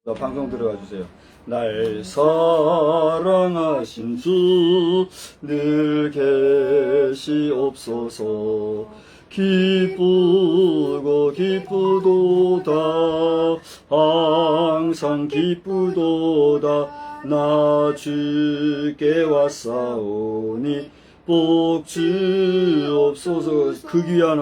방송 들어가 주세요. 날 사랑하신 주 늘 계시옵소서. 기쁘고 기쁘도다 항상 기쁘도다 나 주께 왔사오니 복 주옵소서. 그 귀한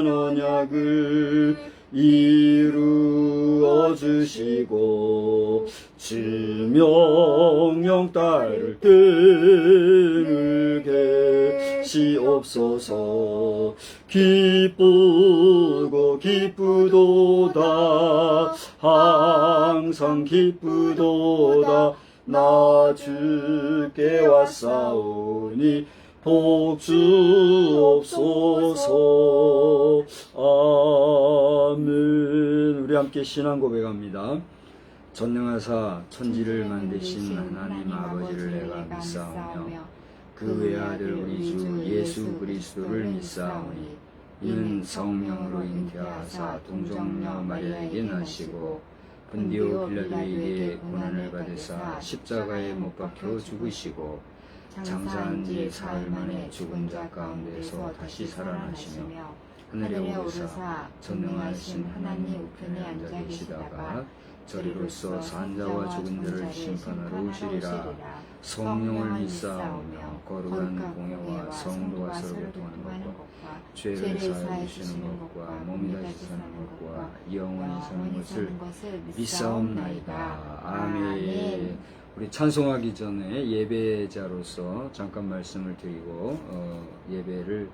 언약을 이루어 주시고 주 명령 따를 때를 계시옵소서. 기쁘고 기쁘도다 항상 기쁘도다 나 주께 왔사오니 복 주옵소서. 아멘. 우리 함께 신앙 고백합니다. 전능하사 천지를 만드신 하나님 아버지를 내가 믿사오며 그 외아들 우리 주 예수 그리스도를 믿사오니 이는 성령으로 잉태하사 동정녀 마리아에게 나시고 본디오 빌라도에게 고난을 받으사 십자가에 못 박혀 죽으시고 장사한 지 사흘 만에 죽은 자 가운데서 다시 살아나시며 하늘에 오르사 전능하신 하나님 우편에 앉아 계시다가 저리로서 산자와 죽은 자를 심판하러 오시리라. 성령을 믿사오며 거룩한 공예와 성도와 서로 교통하는 것과 죄를 사하여 주시는 것과 몸이 다시 사는 것과 영원히 사는 것을 믿사옵나이다. 아멘. 우리 찬송하기 전에 예배자로서 잠깐 말씀을 드리고 예배를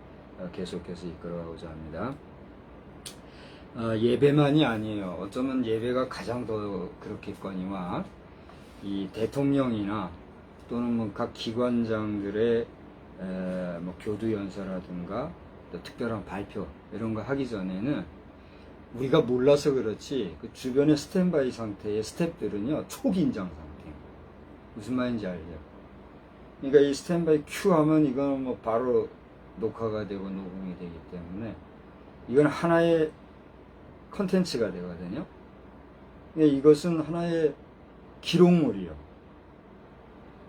계속해서 이끌어가고자 합니다. 예배만이 아니에요. 어쩌면 예배가 가장 더 그렇겠거니와 이 대통령이나 또는 뭐 각 기관장들의 뭐 교두 연설라든가 또 특별한 발표 이런 거 하기 전에는 우리가 몰라서 그렇지 그 주변의 스탠바이 상태의 스태프들은요 초긴장 상태. 무슨 말인지 알죠? 그러니까 이 스탠바이 큐 하면 이건 뭐 바로 녹화가 되고 녹음이 되기 때문에 이건 하나의 컨텐츠가 되거든요. 그러니까 이것은 하나의 기록물이요.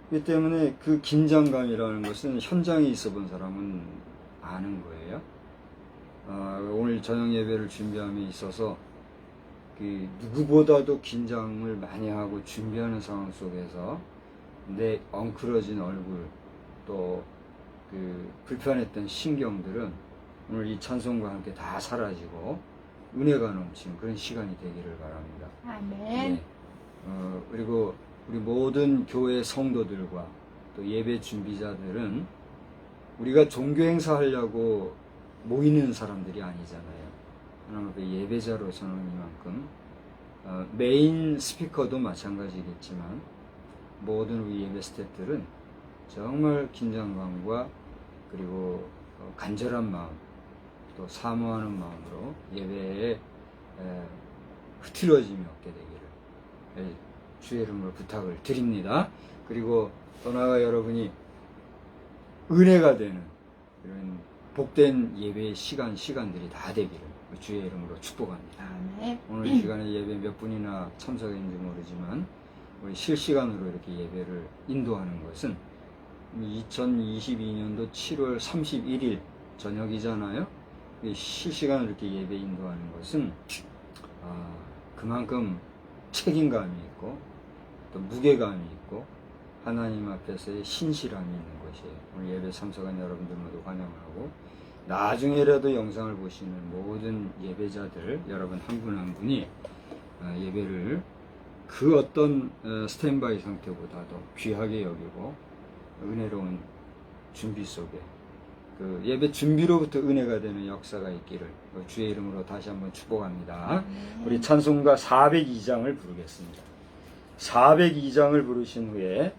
그렇기 때문에 그 긴장감이라는 것은 현장에 있어 본 사람은 아는 거예요. 오늘 저녁 예배를 준비함에 있어서 그 누구보다도 긴장을 많이 하고 준비하는 상황 속에서 내 엉클어진 얼굴 또 그 불편했던 신경들은 오늘 이 찬송과 함께 다 사라지고 은혜가 넘치는 그런 시간이 되기를 바랍니다. 아멘. 네. 그리고 우리 모든 교회 성도들과 또 예배 준비자들은 우리가 종교 행사 하려고 모이는 사람들이 아니잖아요. 하나님 앞에 예배자로서는 이만큼 메인 스피커도 마찬가지겠지만 모든 우리 예배 스태프들은 정말 긴장감과 그리고 간절한 마음 또 사모하는 마음으로 예배에 흐트러짐이 없게 되기를 주의 이름으로 부탁을 드립니다. 그리고 또 나아가 여러분이 은혜가 되는 이런 복된 예배의 시간들이 다 되기를 주의 이름으로 축복합니다. 아멘. 오늘 이 시간에 예배 몇 분이나 참석했는지 모르지만 우리 실시간으로 이렇게 예배를 인도하는 것은 2022년도 7월 31일 저녁이잖아요. 실시간으로 이렇게 예배 인도하는 것은 그만큼 책임감이 있고 또 무게감이 있고 하나님 앞에서의 신실함이 있는 것이에요. 오늘 예배 참석한 여러분들 모두 환영하고 나중에라도 영상을 보시는 모든 예배자들 여러분 한 분 한 분이 예배를 그 어떤 스탠바이 상태보다도 귀하게 여기고 은혜로운 준비 속에 그 예배 준비로부터 은혜가 되는 역사가 있기를 주의 이름으로 다시 한번 축복합니다. 우리 찬송가 402장을 부르겠습니다. 402장을 부르신 후에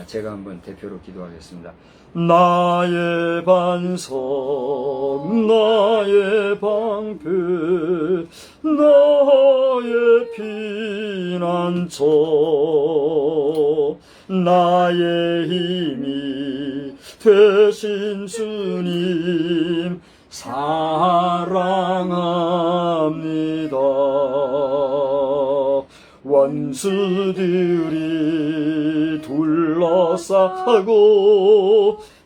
제가 한번 대표로 기도하겠습니다. 나의 반석 나의 방패 나의 피난처 나의 힘이 되신 주님 사랑합니다. 원수들이 둘러싸고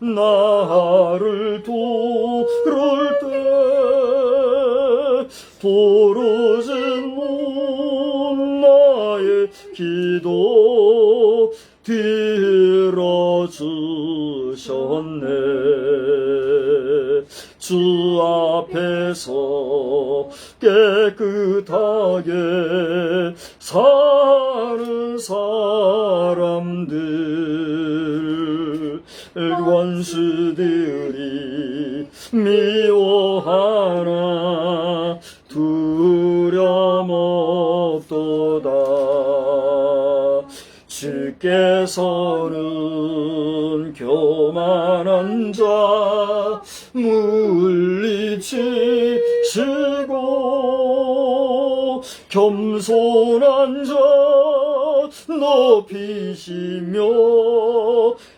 나를 도를 때 부르짖는 나의 기도 들어주셨네. 주 앞에서 깨끗하게 사는 사람들, 원수들이 미워하나 두려움 없도다. 주께서는 교만한 자 물리치시고 겸손한 자 높이시며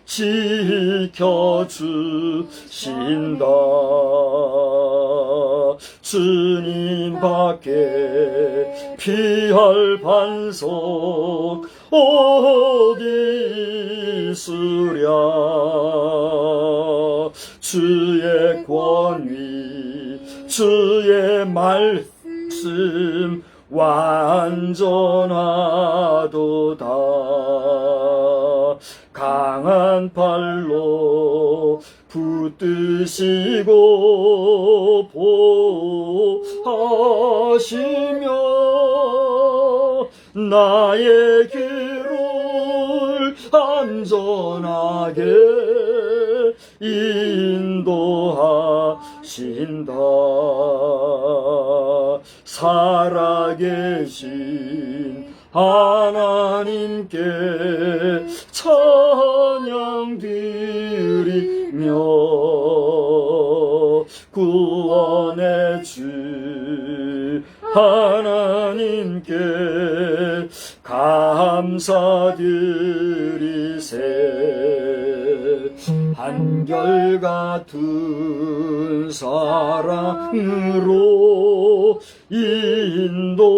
지켜주신다. 주님 밖에 피할 반석 어디 있으랴. 주의 권위 주의 말씀 완전하도다. 강한 팔로 붙드시고 보하시며 나의 길을 안전하게 인도하신다. 살아계신 하나님께 찬양 드리며 구원의 주 하나님께 감사드리세. 한결같은 사랑으로 인도하시며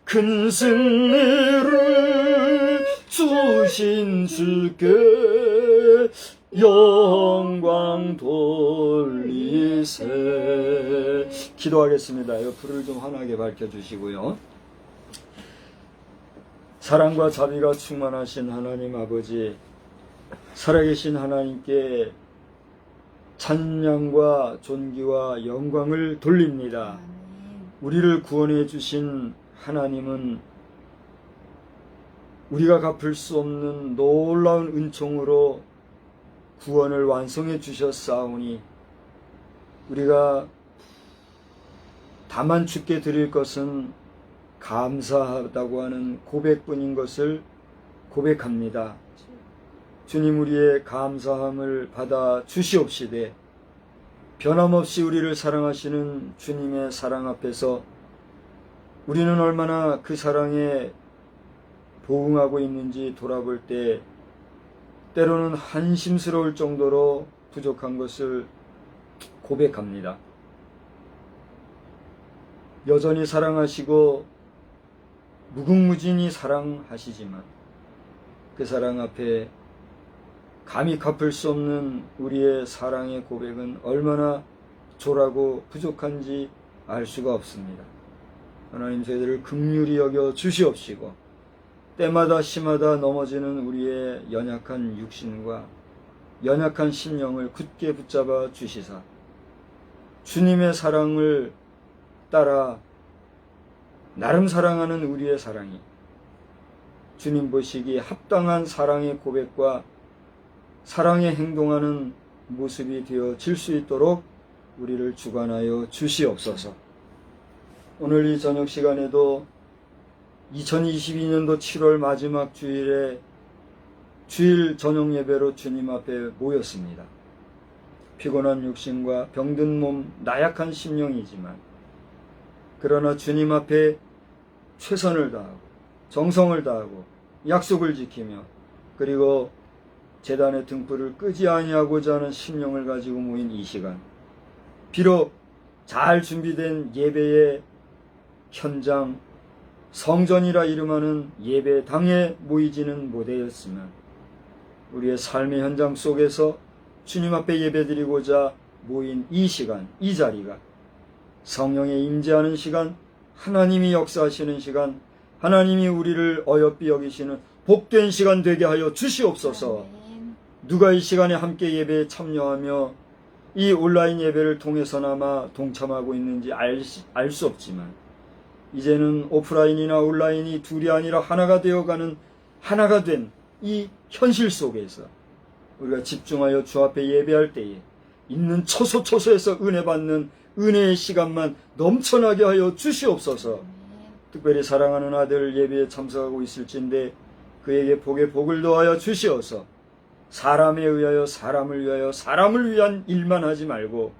큰 승리를 주신 주께 영광 돌리세. 기도하겠습니다. 옆을 좀 환하게 밝혀주시고요. 사랑과 자비가 충만하신 하나님 아버지, 살아계신 하나님께 찬양과 존귀와 영광을 돌립니다. 우리를 구원해 주신 하나님은 우리가 갚을 수 없는 놀라운 은총으로 구원을 완성해 주셨사오니 우리가 다만 주께 드릴 것은 감사하다고 하는 고백뿐인 것을 고백합니다. 주님, 우리의 감사함을 받아 주시옵시되 변함없이 우리를 사랑하시는 주님의 사랑 앞에서 우리는 얼마나 그 사랑에 보응하고 있는지 돌아볼 때 때로는 한심스러울 정도로 부족한 것을 고백합니다. 여전히 사랑하시고 무궁무진히 사랑하시지만 그 사랑 앞에 감히 갚을 수 없는 우리의 사랑의 고백은 얼마나 초라하고 부족한지 알 수가 없습니다. 하나님, 저희들을 긍휼히 여겨 주시옵시고 때마다 시마다 넘어지는 우리의 연약한 육신과 연약한 심령을 굳게 붙잡아 주시사 주님의 사랑을 따라 나름 사랑하는 우리의 사랑이 주님 보시기에 합당한 사랑의 고백과 사랑에 행동하는 모습이 되어질 수 있도록 우리를 주관하여 주시옵소서. 오늘 이 저녁 시간에도 2022년도 7월 마지막 주일에 주일 저녁 예배로 주님 앞에 모였습니다. 피곤한 육신과 병든 몸, 나약한 심령이지만 그러나 주님 앞에 최선을 다하고 정성을 다하고 약속을 지키며 그리고 제단의 등불을 끄지 아니하고자 하는 심령을 가지고 모인 이 시간, 비록 잘 준비된 예배에 현장 성전이라 이름하는 예배당에 모이지는 못하였으면 우리의 삶의 현장 속에서 주님 앞에 예배드리고자 모인 이 시간, 이 자리가 성령의 임재하는 시간, 하나님이 역사하시는 시간, 하나님이 우리를 어여삐 여기시는 복된 시간 되게 하여 주시옵소서. 누가 이 시간에 함께 예배에 참여하며 이 온라인 예배를 통해서나마 동참하고 있는지 알 수 없지만 이제는 오프라인이나 온라인이 둘이 아니라 하나가 되어가는 하나가 된 이 현실 속에서 우리가 집중하여 주 앞에 예배할 때에 있는 처소처소에서 은혜 받는 은혜의 시간만 넘쳐나게 하여 주시옵소서. 특별히 사랑하는 아들 예배에 참석하고 있을진데 그에게 복에 복을 더하여 주시어서 사람에 의하여 사람을 위하여 사람을 위한 일만 하지 말고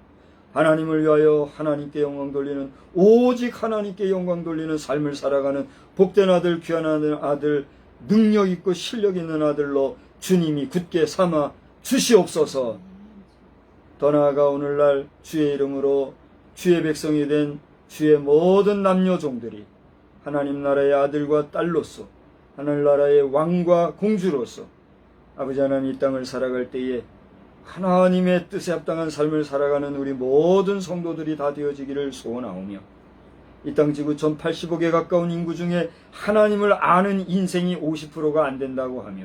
하나님을 위하여 하나님께 영광 돌리는 오직 하나님께 영광 돌리는 삶을 살아가는 복된 아들 귀한 아들 능력 있고 실력 있는 아들로 주님이 굳게 삼아 주시옵소서. 더 나아가 오늘날 주의 이름으로 주의 백성이 된 주의 모든 남녀 종들이 하나님 나라의 아들과 딸로서 하늘나라의 왕과 공주로서 아버지 하나님 이 땅을 살아갈 때에 하나님의 뜻에 합당한 삶을 살아가는 우리 모든 성도들이 다 되어지기를 소원하오며 이 땅 지구 전 85개 가까운 인구 중에 하나님을 아는 인생이 50%가 안 된다고 하며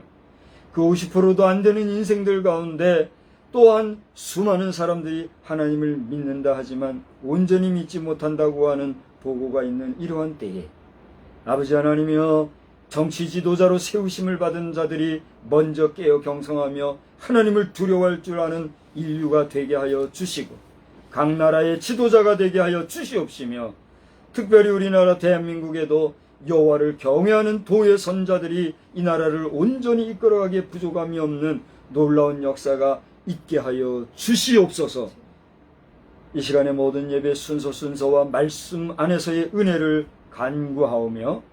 그 50%도 안 되는 인생들 가운데 또한 수많은 사람들이 하나님을 믿는다 하지만 온전히 믿지 못한다고 하는 보고가 있는 이러한 때에 아버지 하나님이여 정치 지도자로 세우심을 받은 자들이 먼저 깨어 경성하며 하나님을 두려워할 줄 아는 인류가 되게 하여 주시고 각 나라의 지도자가 되게 하여 주시옵시며 특별히 우리나라 대한민국에도 여호와를 경외하는 도의 선자들이 이 나라를 온전히 이끌어가기에 부족함이 없는 놀라운 역사가 있게 하여 주시옵소서. 이 시간의 모든 예배 순서와 말씀 안에서의 은혜를 간구하오며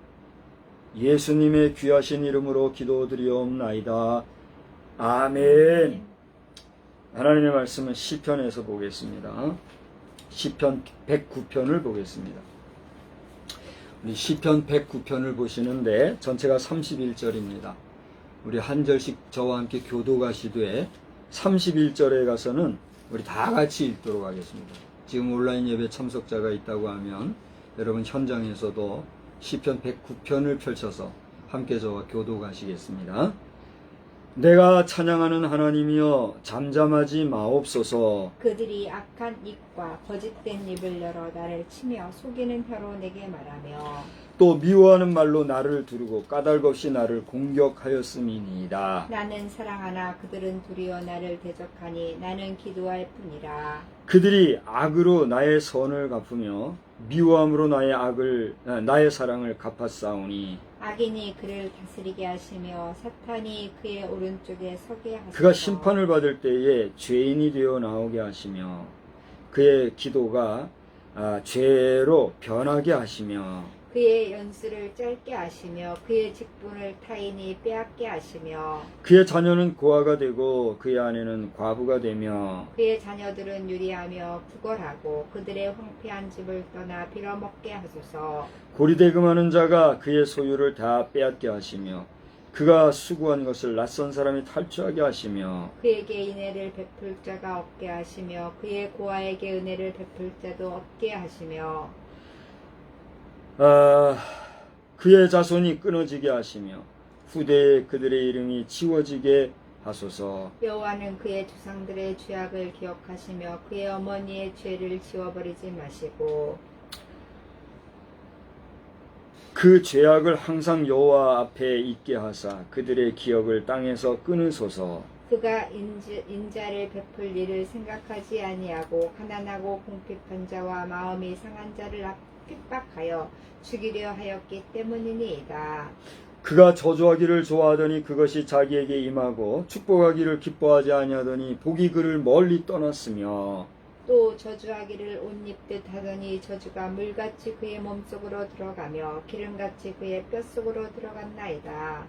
예수님의 귀하신 이름으로 기도드리옵나이다. 아멘. 하나님의 말씀은 시편에서 보겠습니다. 시편 109편을 보겠습니다. 우리 시편 109편을 보시는데 전체가 31절입니다. 우리 한 절씩 저와 함께 교도가시되 31절에 가서는 우리 다 같이 읽도록 하겠습니다. 지금 온라인 예배 참석자가 있다고 하면 여러분 현장에서도 시편 109편을 펼쳐서 함께 저와 교도가시겠습니다. 내가 찬양하는 하나님이여 잠잠하지 마옵소서. 그들이 악한 입과 거짓된 입을 열어 나를 치며 속이는 혀로 내게 말하며 또 미워하는 말로 나를 두르고 까닭 없이 나를 공격하였음이니이다. 나는 사랑하나 그들은 도리어 나를 대적하니 나는 기도할 뿐이라. 그들이 악으로 나의 선을 갚으며 미워함으로 나의 사랑을 갚았사오니 악인이 그를 다스리게 하시며 사탄이 그의 오른쪽에 서게 하시며 그가 심판을 받을 때에 죄인이 되어 나오게 하시며 그의 기도가 죄로 변하게 하시며 그의 연수를 짧게 하시며 그의 직분을 타인이 빼앗게 하시며 그의 자녀는 고아가 되고 그의 아내는 과부가 되며 그의 자녀들은 유리하며 부걸하고 그들의 황폐한 집을 떠나 빌어먹게 하소서. 고리대금하는 자가 그의 소유를 다 빼앗게 하시며 그가 수고한 것을 낯선 사람이 탈취하게 하시며 그에게 인애를 베풀 자가 없게 하시며 그의 고아에게 은혜를 베풀 자도 없게 하시며 그의 자손이 끊어지게 하시며 후대에 그들의 이름이 지워지게 하소서. 여호와는 그의 조상들의 죄악을 기억하시며 그의 어머니의 죄를 지워버리지 마시고 그 죄악을 항상 여호와 앞에 있게 하사 그들의 기억을 땅에서 끊으소서. 그가 인자를 베풀 일을 생각하지 아니하고 가난하고 궁핍한 자와 마음이 상한 자를 핍박하여 죽이려 하였기 때문이니이다. 그가 저주하기를 좋아하더니 그것이 자기에게 임하고 축복하기를 기뻐하지 아니하더니 복이 그를 멀리 떠났으며 또 저주하기를 옷 입듯 하더니 저주가 물같이 그의 몸속으로 들어가며 기름같이 그의 뼛속으로 들어갔나이다.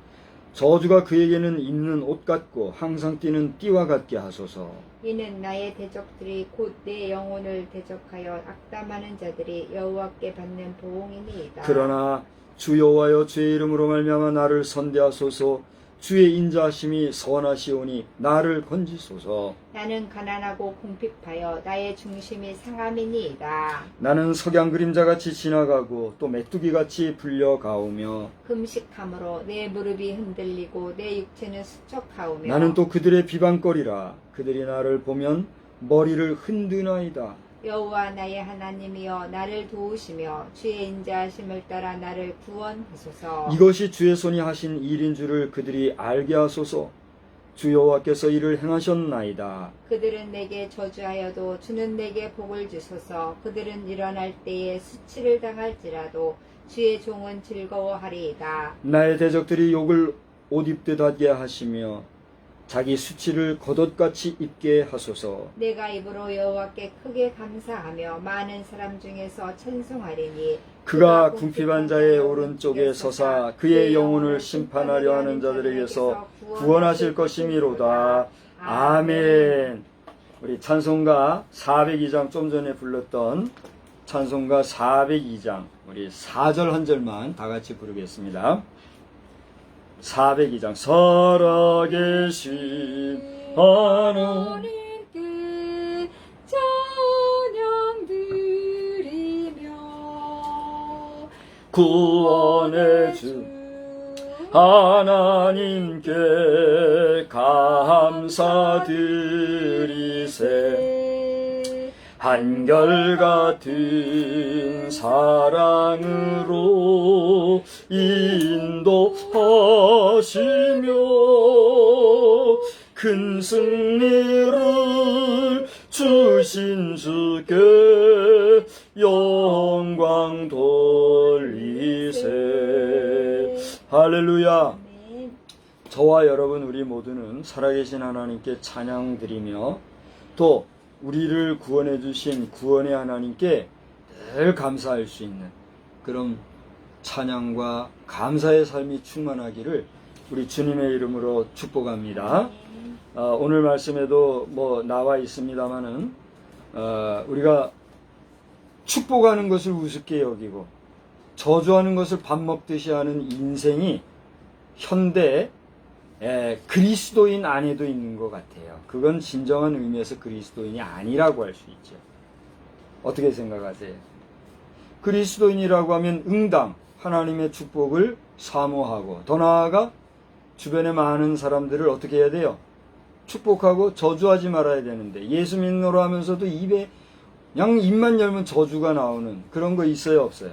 저주가 그에게는 입는 옷 같고 항상 뛰는 띠와 같게 하소서. 이는 나의 대적들이 곧 내 영혼을 대적하여 악담하는 자들이 여호와께 받는 보응이니이다. 그러나 주 여호와여 주의 이름으로 말미암아 나를 선대하소서. 주의 인자하심이 선하시오니 나를 건지소서. 나는 가난하고 궁핍하여 나의 중심이 상함이니이다. 나는 석양 그림자같이 지나가고 또 메뚜기같이 불려가오며 금식함으로 내 무릎이 흔들리고 내 육체는 수척하오며 나는 또 그들의 비방거리라. 그들이 나를 보면 머리를 흔드나이다. 여호와 나의 하나님이여 나를 도우시며 주의 인자하심을 따라 나를 구원하소서. 이것이 주의 손이 하신 일인 줄을 그들이 알게 하소서. 주 여호와께서 이를 행하셨나이다. 그들은 내게 저주하여도 주는 내게 복을 주소서. 그들은 일어날 때에 수치를 당할지라도 주의 종은 즐거워하리이다. 나의 대적들이 욕을 옷 입듯 하게 하시며 자기 수치를 겉옷같이 입게 하소서. 내가 입으로 여호와께 크게 감사하며 많은 사람 중에서 찬송하리니 그가 궁핍한 자의 오른쪽에 서사 그의 영혼을 심판하려 하는 자들에게서 구원하실 것이미로다. 아멘. 우리 찬송가 402장 좀 전에 불렀던 찬송가 402장 우리 4절 한 절만 다 같이 부르겠습니다. 402장 살아계신 하나님께 찬양 드리며 구원의 주 하나님께 감사드리세. 한결같은 사랑으로 인도하시며 큰 승리를 주신 주께 영광 돌리세. 할렐루야. 아멘. 저와 여러분 우리 모두는 살아계신 하나님께 찬양드리며 또 우리를 구원해 주신 구원의 하나님께 늘 감사할 수 있는 그런 찬양과 감사의 삶이 충만하기를 우리 주님의 이름으로 축복합니다. 오늘 말씀에도 나와 있습니다마는 우리가 축복하는 것을 우습게 여기고 저주하는 것을 밥 먹듯이 하는 인생이 현대 그리스도인 안에도 있는 것 같아요. 그건 진정한 의미에서 그리스도인이 아니라고 할 수 있죠. 어떻게 생각하세요? 그리스도인이라고 하면 응당 하나님의 축복을 사모하고 더 나아가 주변에 많은 사람들을 어떻게 해야 돼요? 축복하고 저주하지 말아야 되는데 예수 믿노라 하면서도 입에 그냥 입만 열면 저주가 나오는 그런 거 있어요, 없어요?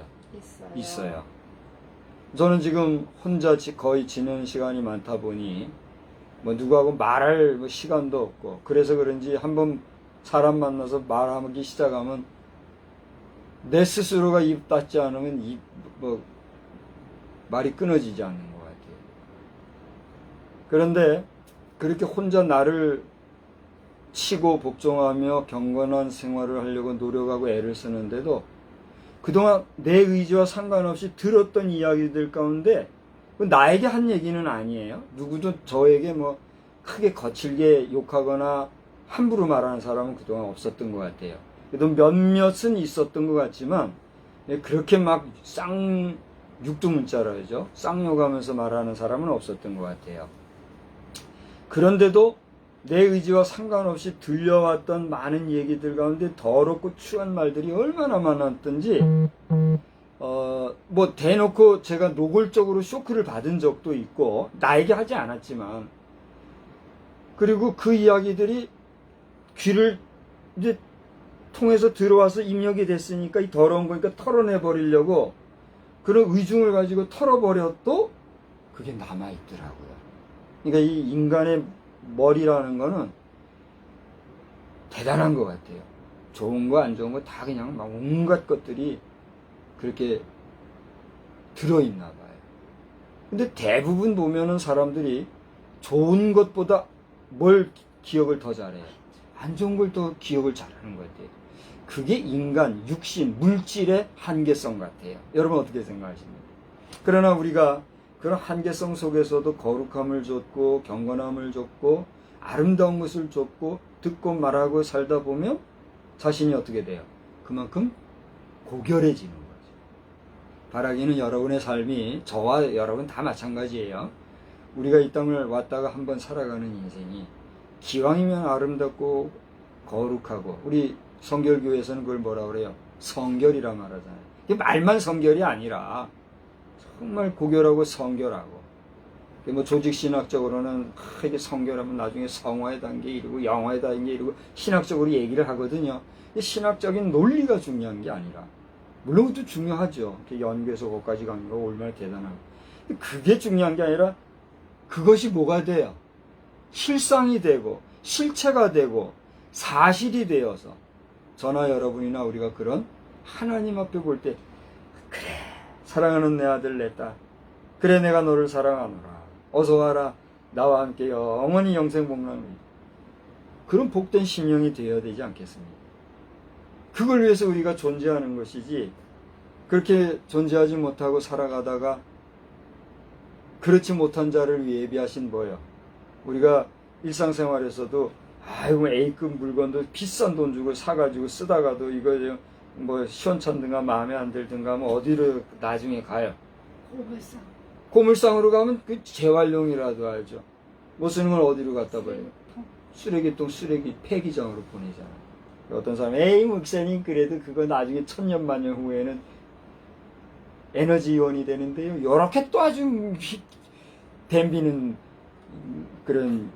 있어요. 저는 지금 혼자 거의 지내는 시간이 많다 보니 누구하고 말할 시간도 없고 그래서 그런지 한번 사람 만나서 말하기 시작하면 내 스스로가 입 닫지 않으면 말이 끊어지지 않는 것 같아요. 그런데 그렇게 혼자 나를 치고 복종하며 경건한 생활을 하려고 노력하고 애를 쓰는데도 그동안 내 의지와 상관없이 들었던 이야기들 가운데 나에게 한 얘기는 아니에요. 누구도 저에게 크게 거칠게 욕하거나 함부로 말하는 사람은 그동안 없었던 것 같아요. 그래도 몇몇은 있었던 것 같지만 그렇게 막 육두문자라 하죠. 쌍욕하면서 말하는 사람은 없었던 것 같아요. 그런데도 내 의지와 상관없이 들려왔던 많은 얘기들 가운데 더럽고 추한 말들이 얼마나 많았던지 대놓고 제가 노골적으로 쇼크를 받은 적도 있고 나에게 하지 않았지만 그리고 그 이야기들이 귀를 이제 통해서 들어와서 입력이 됐으니까 이 더러운 거니까 털어내 버리려고 그런 의중을 가지고 털어버려도 그게 남아있더라고요. 그러니까 이 인간의 머리라는 거는 대단한 것 같아요. 좋은 거 안 좋은 거 다 그냥 막 온갖 것들이 그렇게 들어있나 봐요. 근데 대부분 보면은 사람들이 좋은 것보다 뭘 기억을 더 잘해요. 안 좋은 걸 더 기억을 잘하는 것 같아요. 그게 인간, 육신, 물질의 한계성 같아요. 여러분 어떻게 생각하십니까? 그러나 우리가 그 그런 한계성 속에서도 거룩함을 줬고 경건함을 줬고 아름다운 것을 줬고 듣고 말하고 살다 보면 자신이 어떻게 돼요? 그만큼 고결해지는 거죠. 바라기는 여러분의 삶이 저와 여러분 다 마찬가지예요. 우리가 이 땅을 왔다가 한번 살아가는 인생이 기왕이면 아름답고 거룩하고, 우리 성결교회에서는 그걸 뭐라 그래요? 성결이라 말하잖아요. 이게 말만 성결이 아니라 정말 고결하고 성결하고, 뭐 조직신학적으로는 이게 성결하면 나중에 성화의 단계에 이르고 영화의 단계에 이르고 신학적으로 얘기를 하거든요. 신학적인 논리가 중요한 게 아니라, 물론 그것도 중요하죠. 연구해서 거기까지 가는 거 얼마나 대단하고. 그게 중요한 게 아니라 그것이 뭐가 돼요? 실상이 되고 실체가 되고 사실이 되어서 저나 여러분이나 우리가 그런 하나님 앞에 볼 때, 그래 사랑하는 내 아들 내 딸, 그래 내가 너를 사랑하노라, 어서 와라 나와 함께 영원히 영생 복락을, 그런 복된 심령이 되어야 되지 않겠습니까? 그걸 위해서 우리가 존재하는 것이지, 그렇게 존재하지 못하고 살아가다가 그렇지 못한 자를 예비하신 뭐예요? 우리가 일상생활에서도 아이고 A급 물건도 비싼 돈 주고 사가지고 쓰다가도 이거 뭐 시원찮든가 마음에 안 들든가 하면 어디로 나중에 가요? 고물상. 고물상으로 가면 그 재활용이라도 알죠. 못 쓰는 걸 어디로 갖다 버려요? 쓰레기통, 쓰레기 폐기장으로 보내잖아요. 어떤 사람이 에이 목사님 그래도 그거 나중에 천년만년 후에는 에너지 이온이 되는데요, 요렇게 또 아주 댐비는 그런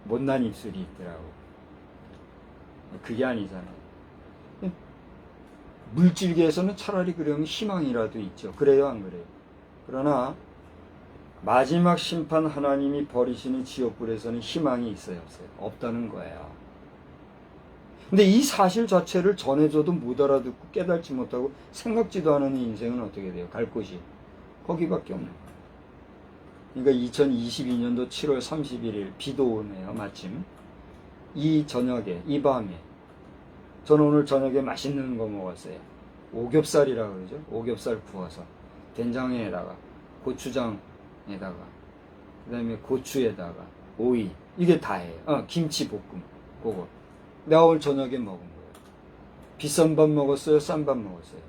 못난 입술이 있더라고. 그게 아니잖아요. 물질계에서는 차라리 그러면 희망이라도 있죠. 그래요, 안 그래요? 그러나 마지막 심판 하나님이 버리시는 지옥불에서는 희망이 있어요, 없어요? 없다는 거예요. 근데 이 사실 자체를 전해줘도 못 알아듣고 깨닫지 못하고 생각지도 않은 인생은 어떻게 돼요? 갈 곳이 거기밖에 없는 거예요. 그러니까 2022년도 7월 31일 비도 오네요, 마침. 이 저녁에, 이 밤에 저는 오늘 저녁에 맛있는 거 먹었어요. 오겹살이라 그러죠. 오겹살 구워서 된장에다가 고추장에다가 그 다음에 고추에다가 오이, 이게 다예요. 김치볶음, 그거 내가 오늘 저녁에 먹은 거예요. 비싼 밥 먹었어요? 싼 밥 먹었어요?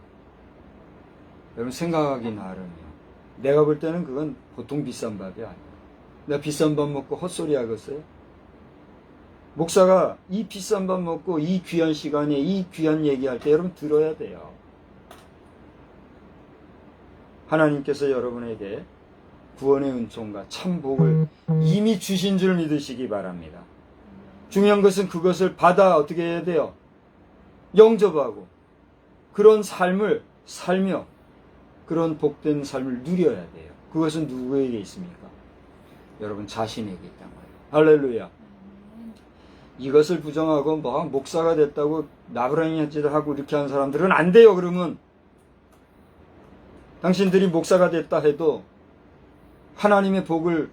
여러분 생각하기 나름이요. 내가 볼 때는 그건 보통 비싼 밥이 아니에요. 내가 비싼 밥 먹고 헛소리 하겠어요? 목사가 이 비싼 밥 먹고 이 귀한 시간에 이 귀한 얘기할 때 여러분 들어야 돼요. 하나님께서 여러분에게 구원의 은총과 참 복을 이미 주신 줄 믿으시기 바랍니다. 중요한 것은 그것을 받아 어떻게 해야 돼요? 영접하고 그런 삶을 살며 그런 복된 삶을 누려야 돼요. 그것은 누구에게 있습니까? 여러분 자신에게 있단 말이에요. 할렐루야. 이것을 부정하고 뭐 목사가 됐다고 나부라니 하고 이렇게 하는 사람들은 안 돼요. 그러면 당신들이 목사가 됐다 해도 하나님의 복을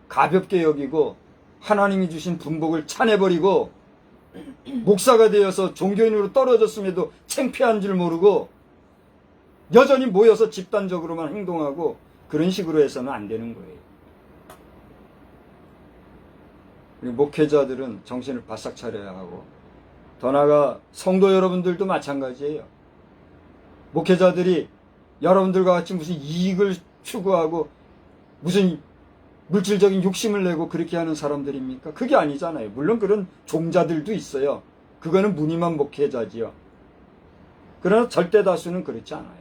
가볍게 여기고 하나님이 주신 분복을 차내버리고 목사가 되어서 종교인으로 떨어졌음에도 창피한 줄 모르고 여전히 모여서 집단적으로만 행동하고 그런 식으로 해서는 안 되는 거예요. 그리고 목회자들은 정신을 바싹 차려야 하고, 더 나아가 성도 여러분들도 마찬가지예요. 목회자들이 여러분들과 같이 무슨 이익을 추구하고 무슨 물질적인 욕심을 내고 그렇게 하는 사람들입니까? 그게 아니잖아요. 물론 그런 종자들도 있어요. 그거는 무늬만 목회자지요. 그러나 절대 다수는 그렇지 않아요.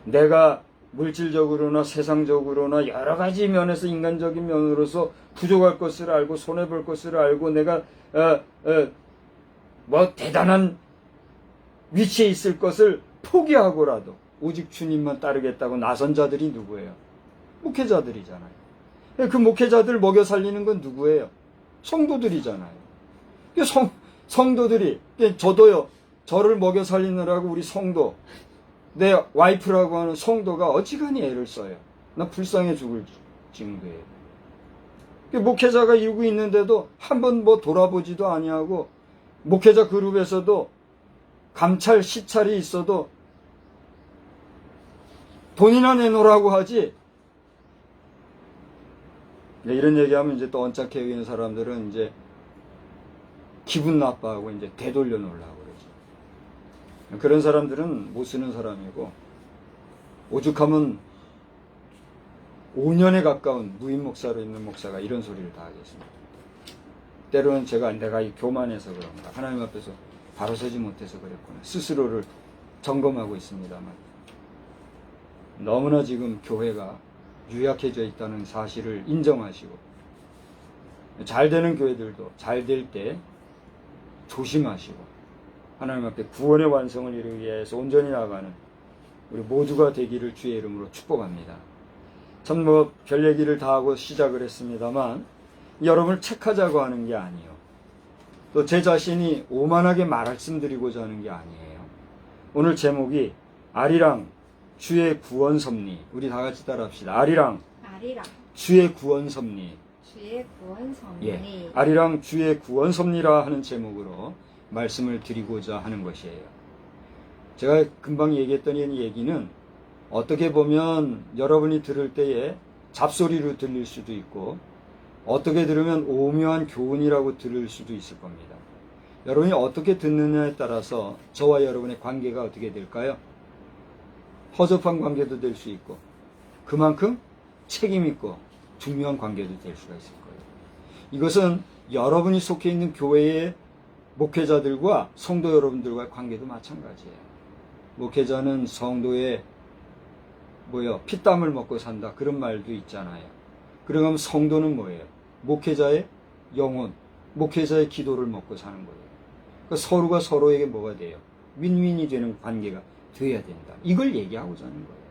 내가 물질적으로나 세상적으로나 여러 가지 면에서 인간적인 면으로서 부족할 것을 알고 손해볼 것을 알고 내가 뭐 대단한 위치에 있을 것을 포기하고라도 오직 주님만 따르겠다고 나선 자들이 누구예요? 목회자들이잖아요. 그 목회자들 먹여 살리는 건 누구예요? 성도들이잖아요. 성도들이, 저도요, 저를 먹여 살리느라고 우리 성도, 내 와이프라고 하는 성도가 어지간히 애를 써요. 나 불쌍해 죽을 정도예요. 목회자가 이러고 있는데도 한번 뭐 돌아보지도 아니하고, 목회자 그룹에서도 감찰, 시찰이 있어도 돈이나 내놓으라고 하지, 이런 얘기하면 이제 또 언짢게 여기는 사람들은 이제 기분 나빠하고 이제 되돌려 놓으려고 그러죠. 그런 사람들은 못 쓰는 사람이고, 오죽하면 5년에 가까운 무임 목사로 있는 목사가 이런 소리를 다 하겠습니다. 때로는 내가 이 교만해서 그런가, 하나님 앞에서 바로 서지 못해서 그랬구나, 스스로를 점검하고 있습니다만, 너무나 지금 교회가 유약해져 있다는 사실을 인정하시고, 잘 되는 교회들도 잘 될 때 조심하시고, 하나님 앞에 구원의 완성을 이루기 위해서 온전히 나아가는 우리 모두가 되기를 주의 이름으로 축복합니다. 참 별 얘기를 다 하고 시작을 했습니다만, 여러분을 책하자고 하는 게 아니에요. 또 제 자신이 오만하게 말씀드리고자 하는 게 아니에요. 오늘 제목이 아리랑 주의 구원 섭리. 우리 다 같이 따라합시다. 아리랑 주의 구원 섭리. 주의 구원 섭리. 예, 아리랑 주의 구원 섭리라 하는 제목으로 말씀을 드리고자 하는 것이에요. 제가 금방 얘기했던 이 얘기는 어떻게 보면 여러분이 들을 때에 잡소리로 들릴 수도 있고, 어떻게 들으면 오묘한 교훈이라고 들을 수도 있을 겁니다. 여러분이 어떻게 듣느냐에 따라서 저와 여러분의 관계가 어떻게 될까요? 허접한 관계도 될 수 있고, 그만큼 책임있고 중요한 관계도 될 수가 있을 거예요. 이것은 여러분이 속해 있는 교회의 목회자들과 성도 여러분들과의 관계도 마찬가지예요. 목회자는 성도의 피땀을 먹고 산다, 그런 말도 있잖아요. 그러면 성도는 뭐예요? 목회자의 영혼, 목회자의 기도를 먹고 사는 거예요. 그러니까 서로가 서로에게 뭐가 돼요? 윈윈이 되는 관계가 돼야 된다. 이걸 얘기하고자 하는 거예요.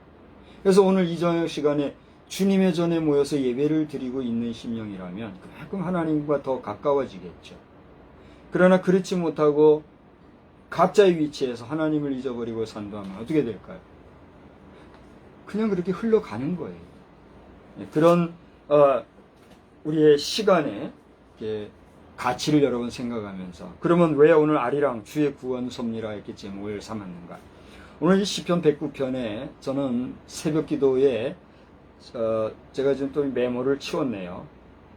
그래서 오늘 이 저녁 시간에 주님의 전에 모여서 예배를 드리고 있는 심령이라면 그만큼 하나님과 더 가까워지겠죠. 그러나 그렇지 못하고 각자의 위치에서 하나님을 잊어버리고 산다면 어떻게 될까요? 그냥 그렇게 흘러가는 거예요. 그런 우리의 시간에 가치를 여러분 생각하면서, 그러면 왜 오늘 아리랑 주의 구원 섭리라 이렇게 제목을 삼았는가? 오늘 이 시편 109편에 저는 새벽 기도에 제가 지금 또 메모를 치웠네요.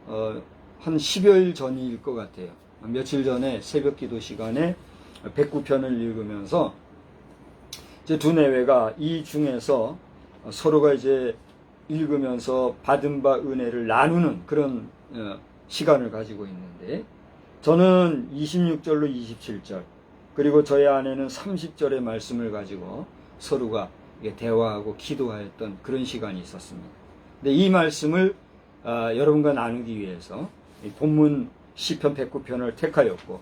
한 10여일 전일 것 같아요. 며칠 전에 새벽 기도 시간에 109편을 읽으면서 이제 두 내외가 이 중에서 서로가 이제 읽으면서 받은 바 은혜를 나누는 그런 시간을 가지고 있는데, 저는 26절로 27절, 그리고 저의 아내는 30절의 말씀을 가지고 서로가 대화하고 기도하였던 그런 시간이 있었습니다. 근데 이 말씀을 여러분과 나누기 위해서 본문 시편 109편을 택하였고,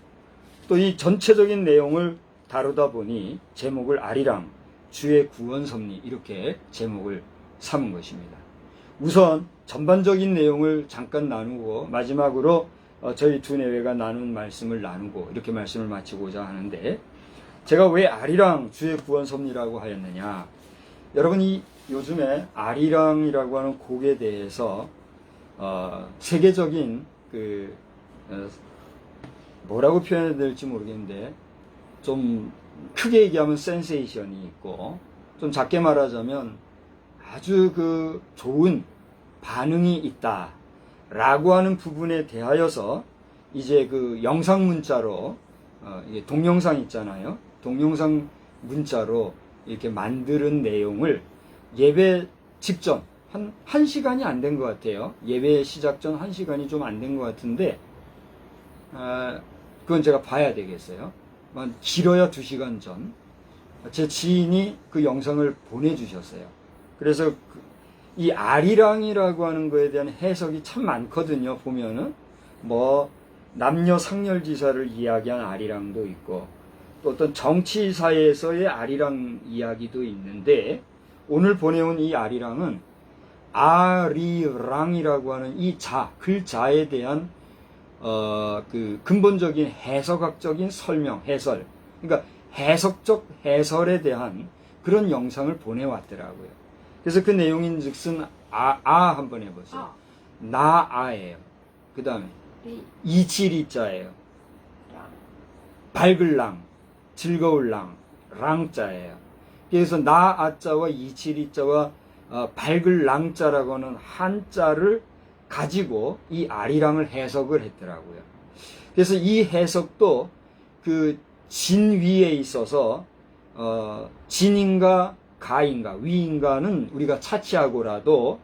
또 이 전체적인 내용을 다루다 보니 제목을 아리랑 주의 구원 섭리 이렇게 제목을 삼은 것입니다. 우선 전반적인 내용을 잠깐 나누고 마지막으로 저희 두 내외가 나눈 말씀을 나누고 이렇게 말씀을 마치고자 하는데, 제가 왜 아리랑 주의 구원 섭리라고 하였느냐? 여러분이 요즘에 아리랑이라고 하는 곡에 대해서 세계적인 뭐라고 표현해야 될지 모르겠는데, 좀 크게 얘기하면 센세이션이 있고, 좀 작게 말하자면 아주 좋은 반응이 있다 라고 하는 부분에 대하여서 이제 영상 문자로 이게 동영상 있잖아요. 동영상 문자로 이렇게 만드는 내용을 예배 직전 한 1시간이 안 된 것 같아요. 예배 시작 전 1시간이 좀 안 된 것 같은데, 그건 제가 봐야 되겠어요. 길어야 2시간 전 제 지인이 그 영상을 보내주셨어요. 그래서 이 아리랑이라고 하는 거에 대한 해석이 참 많거든요. 보면은 남녀 상렬지사를 이야기한 아리랑도 있고, 또 어떤 정치사에서의 아리랑 이야기도 있는데, 오늘 보내온 이 아리랑은 아리랑이라고 하는 이 글자에 대한 근본적인 해석학적인 설명, 해설, 그러니까 해석적 해설에 대한 그런 영상을 보내왔더라고요. 그래서 그 내용인 즉슨 한번 해보세요. 나아예요. 그 다음에 이치리자예요. 밝을 랑, 즐거울 랑자예요. 그래서 나아자와 이치리자와 밝을 랑자라고 하는 한자를 가지고 이 아리랑을 해석을 했더라고요. 그래서 이 해석도 그 진위에 있어서 진인가 가인가 위인가는 우리가 차치하고라도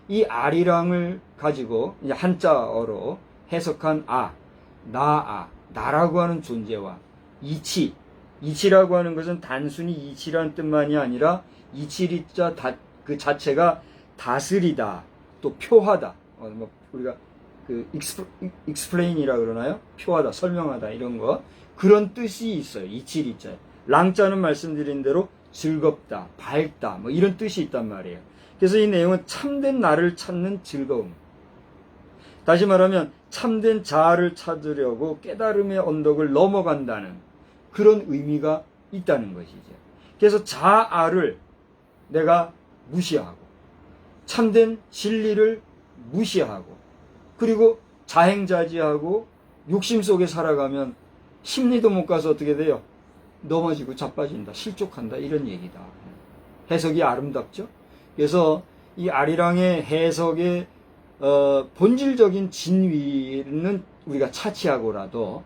이 아리랑을 가지고 이제 한자어로 해석한 나라고 하는 존재와 이치라고 하는 것은 단순히 이치라는 뜻만이 아니라 이치리자 그 자체가 다스리다, 또 표하다, 우리가 그 explain이라 그러나요? 표하다, 설명하다 이런 거 그런 뜻이 있어요. 이치리자에. 랑자는 말씀드린 대로 즐겁다, 밝다, 뭐 이런 뜻이 있단 말이에요. 그래서 이 내용은 참된 나를 찾는 즐거움. 다시 말하면 참된 자아를 찾으려고 깨달음의 언덕을 넘어간다는 그런 의미가 있다는 것이죠. 그래서 자아를 내가 무시하고 참된 진리를 무시하고 그리고 자행자지하고 욕심 속에 살아가면 심리도 못 가서 어떻게 돼요? 넘어지고 자빠진다, 실족한다 이런 얘기다. 해석이 아름답죠? 그래서 이 아리랑의 해석의 본질적인 진위는 우리가 차치하고라도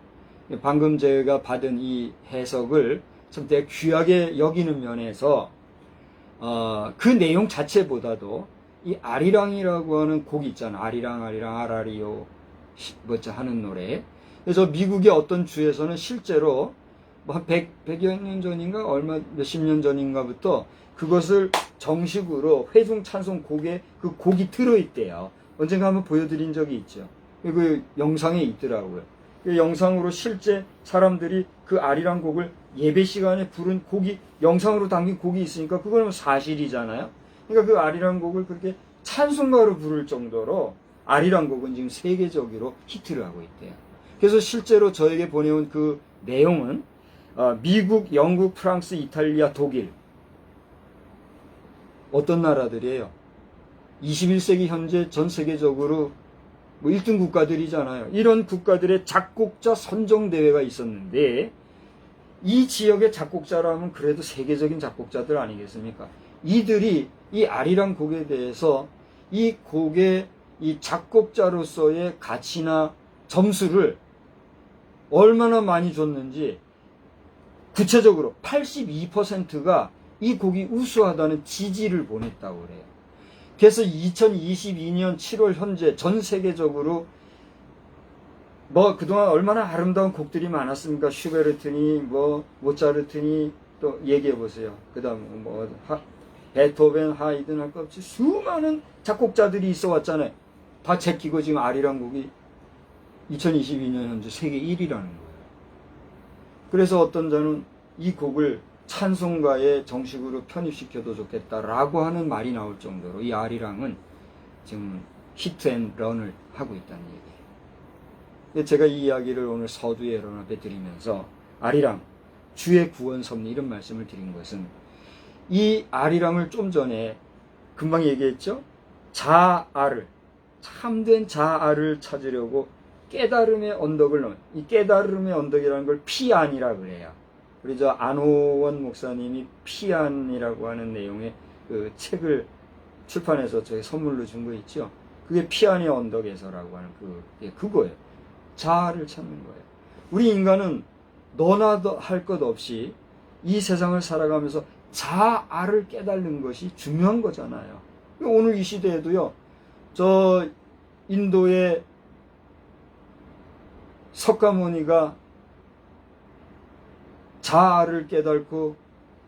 방금 제가 받은 이 해석을 좀 되게 귀하게 여기는 면에서 그 내용 자체보다도 이 아리랑이라고 하는 곡이 있잖아. 아리랑 아라리요 뭐자 하는 노래. 그래서 미국의 어떤 주에서는 실제로 뭐 한 100여 년 전인가 몇십 년 전인가부터 그것을 정식으로 회중 찬송 곡에 그 곡이 들어있대요. 언젠가 한번 보여드린 적이 있죠. 그 영상에 있더라고요. 그 영상으로 실제 사람들이 그 아리랑 곡을 예배 시간에 부른 곡이 영상으로 담긴 곡이 있으니까 그거는 사실이잖아요. 그러니까 그 아리랑 곡을 그렇게 찬송가로 부를 정도로 아리랑 곡은 지금 세계적으로 히트를 하고 있대요. 그래서 실제로 저에게 보내온 그 내용은 미국, 영국, 프랑스, 이탈리아, 독일 어떤 나라들이에요? 21세기 현재 전 세계적으로 뭐 1등 국가들이잖아요. 이런 국가들의 작곡자 선정대회가 있었는데 이 지역의 작곡자라면 그래도 세계적인 작곡자들 아니겠습니까? 이들이 이 아리랑 곡에 대해서 이 곡의 이 작곡자로서의 가치나 점수를 얼마나 많이 줬는지 구체적으로 82%가 이 곡이 우수하다는 지지를 보냈다고 그래요. 그래서 2022년 7월 현재 전 세계적으로 뭐 그동안 얼마나 아름다운 곡들이 많았습니까? 슈베르트니 뭐 모차르트니 또 얘기해 보세요. 그다음 뭐 베토벤, 하이든 할 것 없이 수많은 작곡자들이 있어 왔잖아요. 다 제끼고 지금 아리랑 곡이 2022년 현재 세계 1위라는 거예요. 그래서 어떤 자는 이 곡을 찬송가에 정식으로 편입시켜도 좋겠다라고 하는 말이 나올 정도로 이 아리랑은 지금 히트앤런을 하고 있다는 얘기예요. 제가 이 이야기를 오늘 서두에 여러분 앞에 드리면서 아리랑, 주의 구원 섭리 이런 말씀을 드린 것은 이 아리랑을 좀 전에 금방 얘기했죠? 자아를, 참된 자아를 찾으려고 깨달음의 언덕을 넘은, 이 깨달음의 언덕이라는 걸 피안이라 그래요. 그래서 안호원 목사님이 피안이라고 하는 내용의 그 책을 출판해서 저희 선물로 준 거 있죠. 그게 피안의 언덕에서라고 하는 그거예요. 자아를 찾는 거예요. 우리 인간은 너나 할 것 없이 이 세상을 살아가면서 자아를 깨달는 것이 중요한 거잖아요. 오늘 이 시대에도요, 저 인도의 석가모니가 자아를 깨닫고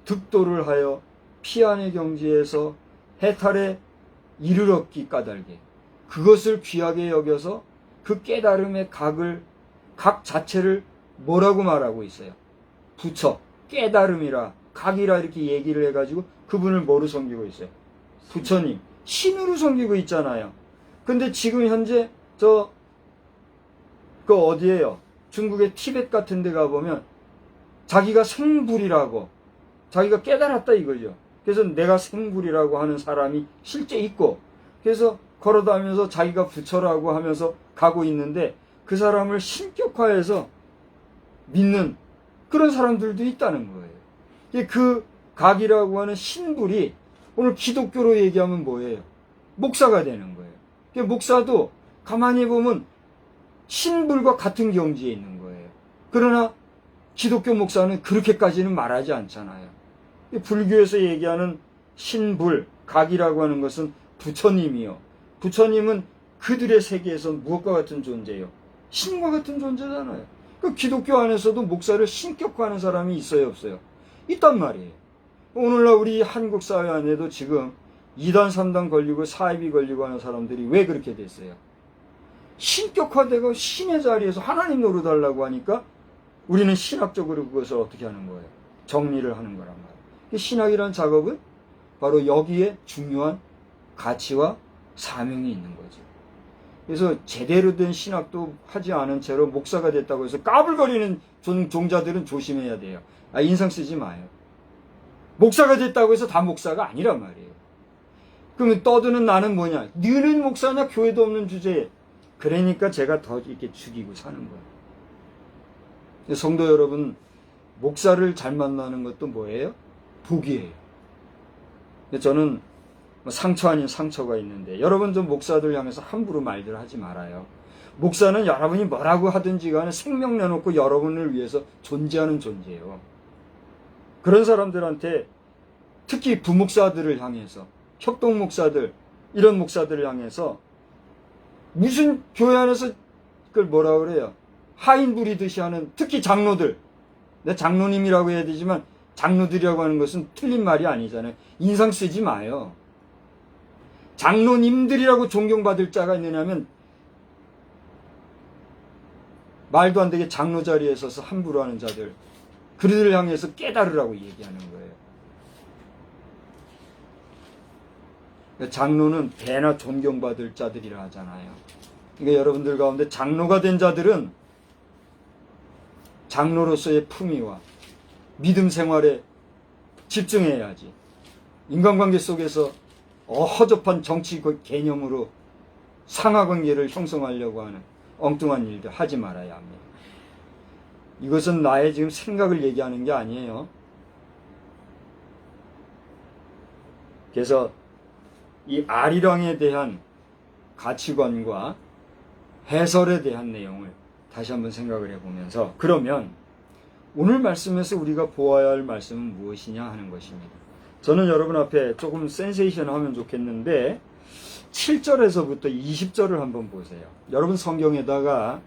득도를 하여 피안의 경지에서 해탈에 이르렀기 까닭에 그것을 귀하게 여겨서 그 깨달음의 각 자체를 뭐라고 말하고 있어요? 부처, 깨달음이라, 각이라 이렇게 얘기를 해가지고 그분을 뭐로 섬기고 있어요? 부처님, 신으로 섬기고 있잖아요. 근데 지금 현재 그 어디에요? 중국의 티벳 같은 데 가보면 자기가 생불이라고, 자기가 깨달았다 이거죠. 그래서 내가 생불이라고 하는 사람이 실제 있고, 그래서 걸어다니면서 자기가 부처라고 하면서 가고 있는데 그 사람을 신격화해서 믿는 그런 사람들도 있다는 거예요. 그 각이라고 하는 신불이 오늘 기독교로 얘기하면 뭐예요? 목사가 되는 거예요. 목사도 가만히 보면 신불과 같은 경지에 있는 거예요. 그러나 기독교 목사는 그렇게까지는 말하지 않잖아요. 불교에서 얘기하는 신불, 각이라고 하는 것은 부처님이요. 부처님은 그들의 세계에서 무엇과 같은 존재예요? 신과 같은 존재잖아요. 그 기독교 안에서도 목사를 신격화하는 사람이 있어요, 없어요? 있단 말이에요. 오늘날 우리 한국 사회 안에도 지금 2단, 3단 걸리고 사입이 걸리고 하는 사람들이 왜 그렇게 됐어요? 신격화되고 신의 자리에서 하나님 노릇하려고 하니까 우리는 신학적으로 그것을 어떻게 하는 거예요? 정리를 하는 거란 말이에요. 신학이라는 작업은 바로 여기에 중요한 가치와 사명이 있는 거죠. 그래서 제대로 된 신학도 하지 않은 채로 목사가 됐다고 해서 까불거리는 종자들은 조심해야 돼요. 인상 쓰지 마요. 목사가 됐다고 해서 다 목사가 아니란 말이에요. 그러면 떠드는 나는 뭐냐? 너는 목사냐? 교회도 없는 주제에. 그러니까 제가 더 이렇게 죽이고 사는 거예요. 성도 여러분, 목사를 잘 만나는 것도 뭐예요? 복이에요. 저는 상처 아닌 상처가 있는데 여러분 좀 목사들 향해서 함부로 말들 하지 말아요. 목사는 여러분이 뭐라고 하든지 간에 생명 내놓고 여러분을 위해서 존재하는 존재예요. 그런 사람들한테 특히 부목사들을 향해서 협동목사들 이런 목사들을 향해서 무슨 교회 안에서 그걸 뭐라 그래요? 하인 부리듯이 하는 특히 장로들 내 장로님이라고 해야 되지만 장로들이라고 하는 것은 틀린 말이 아니잖아요. 인상 쓰지 마요. 장로님들이라고 존경받을 자가 있느냐면 말도 안 되게 장로 자리에 서서 함부로 하는 자들 그들을 향해서 깨달으라고 얘기하는 거예요. 장로는 배나 존경받을 자들이라 하잖아요. 그러니까 여러분들 가운데 장로가 된 자들은 장로로서의 품위와 믿음 생활에 집중해야지. 인간관계 속에서 허접한 정치 개념으로 상하관계를 형성하려고 하는 엉뚱한 일들 하지 말아야 합니다. 이것은 나의 지금 생각을 얘기하는 게 아니에요. 그래서 이 아리랑에 대한 가치관과 해설에 대한 내용을 다시 한번 생각을 해보면서 그러면 오늘 말씀에서 우리가 보아야 할 말씀은 무엇이냐 하는 것입니다. 저는 여러분 앞에 조금 센세이션 하면 좋겠는데 7절에서부터 20절을 한번 보세요. 여러분 성경에다가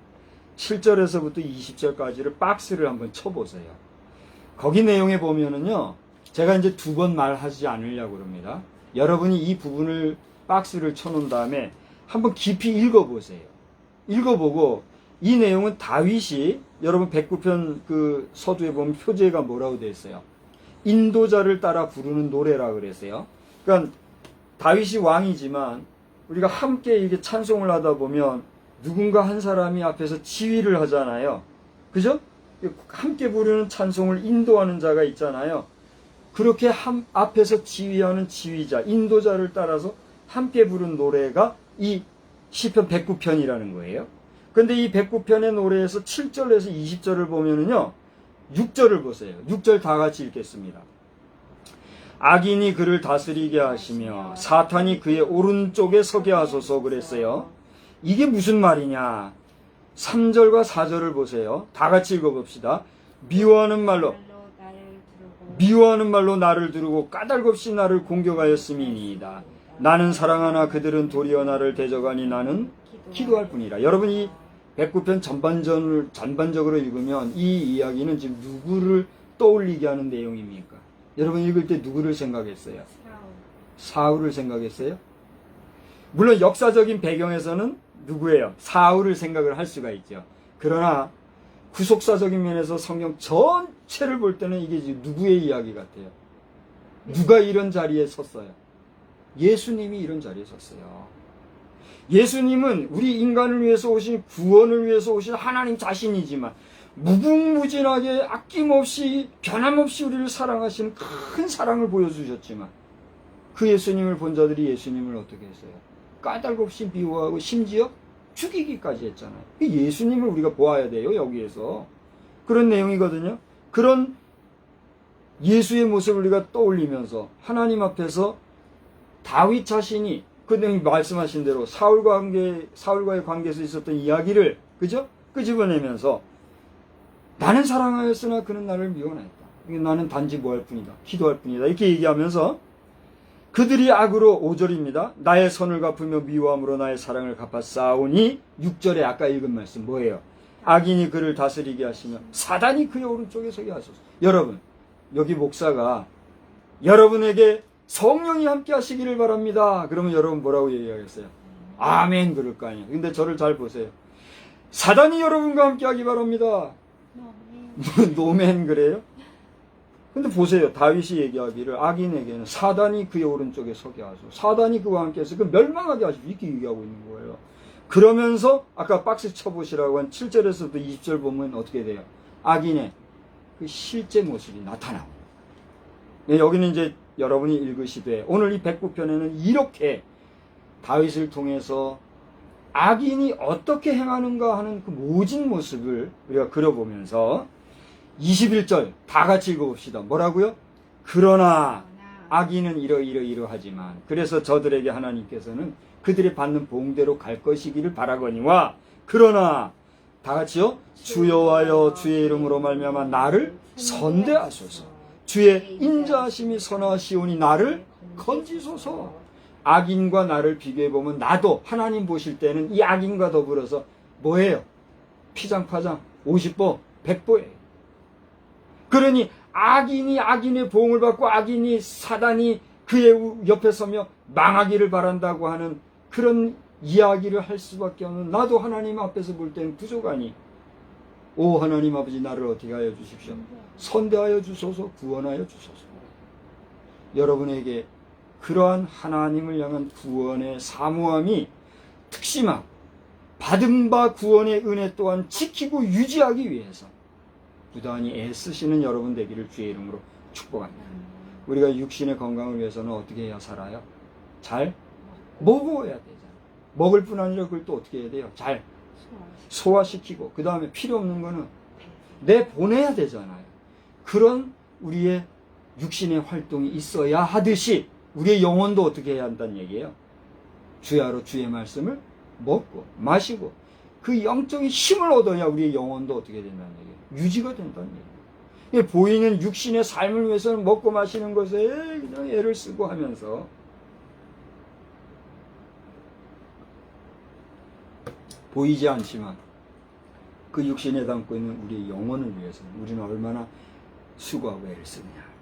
7절에서부터 20절까지를 박스를 한번 쳐보세요. 거기 내용에 보면은요, 제가 이제 두 번 말하지 않으려고 그럽니다. 여러분이 이 부분을 박스를 쳐놓은 다음에 한번 깊이 읽어보세요. 읽어보고 이 내용은 다윗이 여러분 109편 그 서두에 보면 표제가 뭐라고 되어 있어요? 인도자를 따라 부르는 노래라 그랬어요. 그러니까 다윗이 왕이지만 우리가 함께 이렇게 찬송을 하다 보면 누군가 한 사람이 앞에서 지휘를 하잖아요. 그죠? 함께 부르는 찬송을 인도하는 자가 있잖아요. 그렇게 앞에서 지휘하는 지휘자, 인도자를 따라서 함께 부른 노래가 이 시편 109편이라는 거예요. 근데 이 109편의 노래에서 7절에서 20절을 보면은요, 6절을 보세요. 6절 다 같이 읽겠습니다. 악인이 그를 다스리게 하시며 사탄이 그의 오른쪽에 서게 하소서 그랬어요. 이게 무슨 말이냐? 3절과 4절을 보세요. 다 같이 읽어봅시다. 미워하는 말로 나를 두르고 까닭없이 나를 공격하였음이니이다. 나는 사랑하나 그들은 도리어 나를 대적하니 나는 기도할 뿐이라. 여러분 이 109편 전반적으로 읽으면 이 이야기는 지금 누구를 떠올리게 하는 내용입니까? 여러분 읽을 때 누구를 생각했어요? 사울을 생각했어요? 물론 역사적인 배경에서는 누구예요? 사울을 생각을 할 수가 있죠. 그러나 구속사적인 면에서 성경 전체를 볼 때는 이게 누구의 이야기 같아요? 누가 이런 자리에 섰어요? 예수님이 이런 자리에 섰어요. 예수님은 우리 인간을 위해서 오신, 구원을 위해서 오신 하나님 자신이지만 무궁무진하게 아낌없이 변함없이 우리를 사랑하시는 큰 사랑을 보여주셨지만 그 예수님을 본 자들이 예수님을 어떻게 했어요? 까닭없이 미워하고 심지어 죽이기까지 했잖아요. 예수님을 우리가 보아야 돼요, 여기에서. 그런 내용이거든요. 그런 예수의 모습을 우리가 떠올리면서 하나님 앞에서 다윗 자신이 근데 말씀하신 대로 사울과의 관계에서 있었던 이야기를, 그죠? 끄집어내면서 나는 사랑하였으나 그는 나를 미워하였다. 나는 단지 뭐 할 뿐이다. 기도할 뿐이다. 이렇게 얘기하면서 그들이 악으로 5절입니다. 나의 선을 갚으며 미워함으로 나의 사랑을 갚아 싸우니 6절에 아까 읽은 말씀 뭐예요? 악인이 그를 다스리게 하시며 사단이 그의 오른쪽에 서게 하소서. 여러분, 여기 목사가 여러분에게 성령이 함께 하시기를 바랍니다. 그러면 여러분 뭐라고 얘기하겠어요? 아멘 그럴 거 아니에요. 근데 저를 잘 보세요. 사단이 여러분과 함께 하기 바랍니다. 노멘 그래요? 근데 보세요. 다윗이 얘기하기를 악인에게는 사단이 그의 오른쪽에 서게 하소. 사단이 그와 함께 해서 그 멸망하게 하시오. 이렇게 얘기하고 있는 거예요. 그러면서 아까 박스 쳐보시라고 한 7절에서부터 20절 보면 어떻게 돼요? 악인의 그 실제 모습이 나타나고. 여기는 이제 여러분이 읽으시되 오늘 이 109편에는 이렇게 다윗을 통해서 악인이 어떻게 행하는가 하는 그 모진 모습을 우리가 그려보면서 21절 다 같이 읽어봅시다. 뭐라고요? 그러나 악인은 이러하지만 그래서 저들에게 하나님께서는 그들이 받는 보응대로 갈 것이기를 바라거니와 그러나 다 같이요. 주여와여 주의 이름으로 말미암아 나를 선대하소서. 주의 인자하심이 선하시오니 나를 건지소서. 악인과 나를 비교해보면 나도 하나님 보실 때는 이 악인과 더불어서 뭐예요? 피장파장 50보 100보예요. 그러니 악인이 악인의 보응을 받고 악인이 사단이 그의 옆에 서며 망하기를 바란다고 하는 그런 이야기를 할 수밖에 없는 나도 하나님 앞에서 볼 때는 부족하니 오 하나님 아버지 나를 어떻게 하여 주십시오. 선대하여 주소서. 구원하여 주소서. 여러분에게 그러한 하나님을 향한 구원의 사모함이 특심하고 받은 바 구원의 은혜 또한 지키고 유지하기 위해서 부단히 애쓰시는 여러분 되기를 주의 이름으로 축복합니다. 우리가 육신의 건강을 위해서는 어떻게 해야 살아요? 잘 먹어야 되잖아요. 먹을 뿐 아니라 그걸 또 어떻게 해야 돼요? 잘 소화시키고 그 다음에 필요 없는 거는 내보내야 되잖아요. 그런 우리의 육신의 활동이 있어야 하듯이 우리의 영혼도 어떻게 해야 한다는 얘기예요? 주야로 주의 말씀을 먹고 마시고 그 영적인 힘을 얻어야 우리의 영혼도 어떻게 된다는 얘기예요? 유지가 된다는 얘기예요. 보이는 육신의 삶을 위해서는 먹고 마시는 것에 그냥 애를 쓰고 하면서 보이지 않지만 그 육신에 담고 있는 우리의 영혼을 위해서는 우리는 얼마나 수고하고 애를 쓰느냐.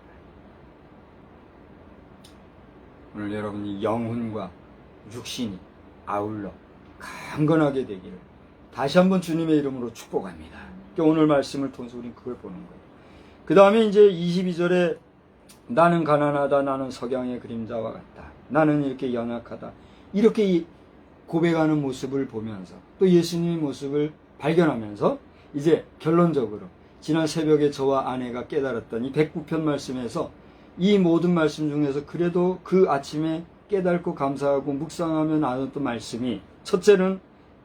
오늘 여러분이 영혼과 육신이 아울러 강건하게 되기를 다시 한번 주님의 이름으로 축복합니다. 오늘 말씀을 통해서 우리는 그걸 보는 거예요. 그 다음에 이제 22절에 나는 가난하다. 나는 석양의 그림자와 같다. 나는 이렇게 연약하다. 이렇게 고백하는 모습을 보면서 또 예수님의 모습을 발견하면서 이제 결론적으로 지난 새벽에 저와 아내가 깨달았던 이 109편 말씀에서 이 모든 말씀 중에서 그래도 그 아침에 깨닫고 감사하고 묵상하며 나눴던 말씀이 첫째는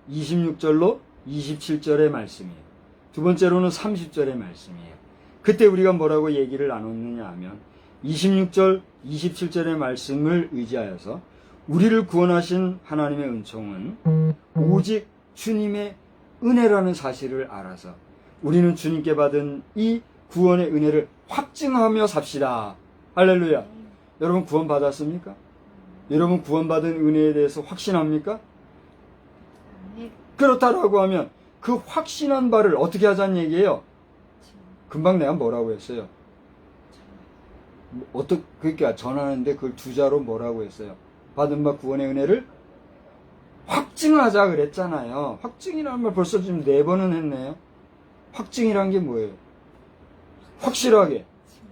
26절로 27절의 말씀이에요. 두 번째로는 30절의 말씀이에요. 그때 우리가 뭐라고 얘기를 나눴느냐 하면 26절, 27절의 말씀을 의지하여서 우리를 구원하신 하나님의 은총은 오직 주님의 은혜라는 사실을 알아서 우리는 주님께 받은 이 구원의 은혜를 확증하며 삽시다. 할렐루야. 여러분 구원 받았습니까? 여러분 구원받은 은혜에 대해서 확신합니까? 그렇다라고 하면 그 확신한 바를 어떻게 하자는 얘기예요? 금방 내가 뭐라고 했어요? 그러니까 전하는데 그걸 두 자로 뭐라고 했어요? 받은 바 구원의 은혜를 확증하자 그랬잖아요. 확증이라는 말 벌써 지금 4번은 했네요. 확증이란 게 뭐예요? 확실하게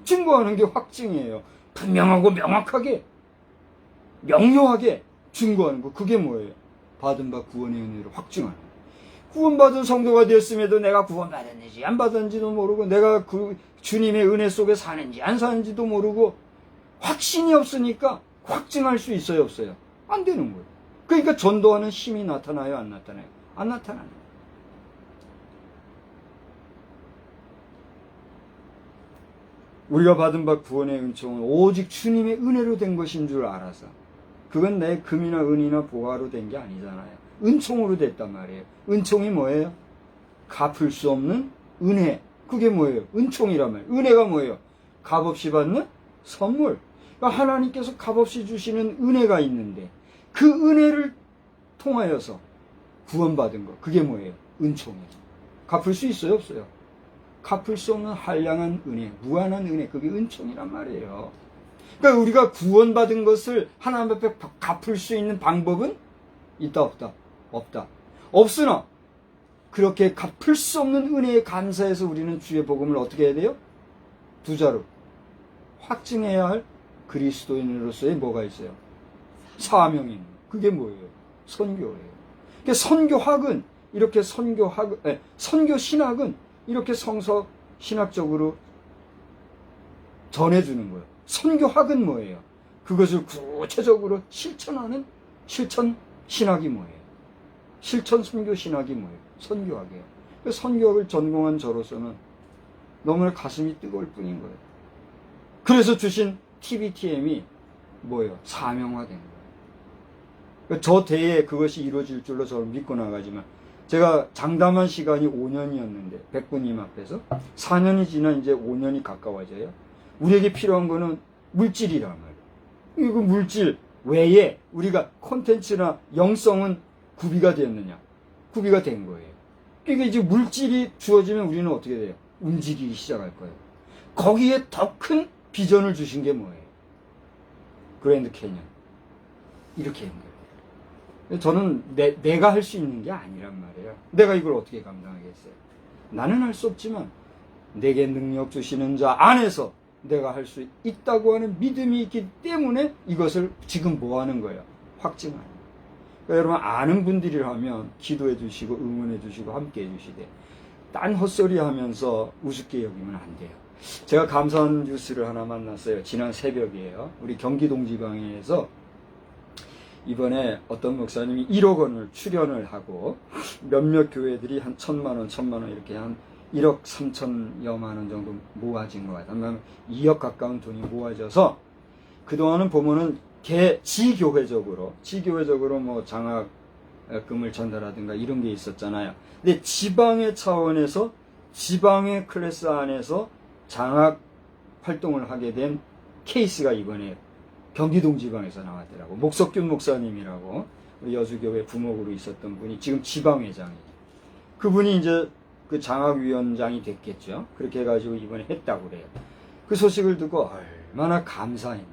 증거하는 게 확증이에요. 분명하고 명확하게 명료하게 증거하는 거. 그게 뭐예요? 받은 바 구원의 은혜를 확증하는 거. 구원받은 성도가 되었음에도 내가 구원받았는지 안 받았는지도 모르고 내가 그 주님의 은혜 속에 사는지 안 사는지도 모르고 확신이 없으니까 확증할 수 있어요 없어요? 안 되는 거예요. 그러니까 전도하는 힘이 나타나요 안 나타나요? 안 나타나요. 우리가 받은 바 구원의 은총은 오직 주님의 은혜로 된 것인 줄 알아서 그건 내 금이나 은이나 보화로 된 게 아니잖아요. 은총으로 됐단 말이에요. 은총이 뭐예요? 갚을 수 없는 은혜. 그게 뭐예요? 은총이란 말이에요. 은혜가 뭐예요? 값없이 받는 선물. 그러니까 하나님께서 값없이 주시는 은혜가 있는데 그 은혜를 통하여서 구원받은 거. 그게 뭐예요? 은총이에요. 갚을 수 있어요? 없어요? 갚을 수 없는 한량한 은혜, 무한한 은혜. 그게 은총이란 말이에요. 그러니까 우리가 구원받은 것을 하나님 앞에 갚을 수 있는 방법은 있다 없다? 없다. 없으나 그렇게 갚을 수 없는 은혜에 감사해서 우리는 주의 복음을 어떻게 해야 돼요? 두 자로 확증해야 할 그리스도인으로서의 뭐가 있어요? 사명인. 그게 뭐예요? 선교예요. 그러니까 선교학은 이렇게 선교 신학은 이렇게 성서 신학적으로 전해주는 거예요. 선교학은 뭐예요? 그것을 구체적으로 실천하는 실천 신학이 뭐예요? 실천 선교 신학이 뭐예요? 선교학이에요. 선교학을 전공한 저로서는 너무나 가슴이 뜨거울 뿐인 거예요. 그래서 주신 TBTM이 뭐예요? 사명화된 거예요. 저 대에 그것이 이루어질 줄로 저를 믿고 나가지만 제가 장담한 시간이 5년이었는데 백군님 앞에서 4년이 지나 이제 5년이 가까워져요. 우리에게 필요한 거는 물질이란 말이에요. 이거 물질 외에 우리가 콘텐츠나 영성은 구비가 되었느냐? 구비가 된 거예요. 그러니까 이제 물질이 주어지면 우리는 어떻게 돼요? 움직이기 시작할 거예요. 거기에 더 큰 비전을 주신 게 뭐예요? 그랜드 캐년. 이렇게 한 거예요. 저는 내가 할 수 있는 게 아니란 말이에요. 내가 이걸 어떻게 감당하겠어요? 나는 할 수 없지만 내게 능력 주시는 자 안에서 내가 할 수 있다고 하는 믿음이 있기 때문에 이것을 지금 뭐 하는 거예요? 확증하는 거예요. 그러니까 여러분 아는 분들이라면 기도해 주시고 응원해 주시고 함께 해 주시되 딴 헛소리 하면서 우습게 여기면 안 돼요. 제가 감사한 뉴스를 하나 만났어요. 지난 새벽이에요. 우리 경기동지방에서 이번에 어떤 목사님이 1억 원을 출연을 하고 몇몇 교회들이 한 1,000만 원 이렇게 한 1억 3천여만 원 정도 모아진 것 같아요. 2억 가까운 돈이 모아져서 그동안은 보면은 지교회적으로 뭐 장학금을 전달하든가 이런 게 있었잖아요. 근데 지방의 차원에서 지방의 클래스 안에서 장학 활동을 하게 된 케이스가 이번에 경기동 지방에서 나왔더라고. 목석균 목사님이라고 우리 여수교회 부목으로 있었던 분이 지금 지방회장이에요. 그분이 이제 그 장학위원장이 됐겠죠. 그렇게 해가지고 이번에 했다고 그래요. 그 소식을 듣고 얼마나 감사했는지.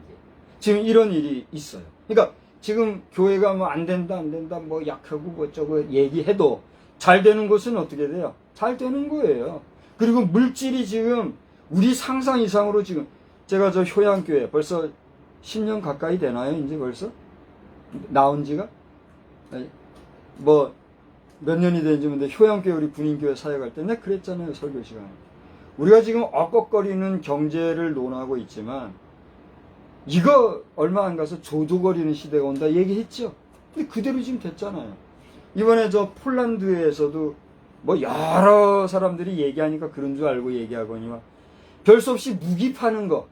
지금 이런 일이 있어요. 그러니까 지금 교회가 뭐 안 된다 뭐 약하고 뭐 어쩌고 얘기해도 잘 되는 것은 어떻게 돼요? 잘 되는 거예요. 그리고 물질이 지금 우리 상상 이상으로 지금 제가 저 효양교회 벌써 10년 가까이 되나요? 이제 벌써? 나온 지가? 뭐 몇 년이 되는지 모르는데 효양교회 우리 군인교회 사역할 때 내가 그랬잖아요. 설교 시간에. 우리가 지금 엇걱거리는 경제를 논하고 있지만 이거 얼마 안 가서 조조거리는 시대가 온다 얘기했죠. 근데 그대로 지금 됐잖아요. 이번에 저 폴란드에서도 뭐 여러 사람들이 얘기하니까 그런 줄 알고 얘기하거니와 별 수 없이 무기 파는 거.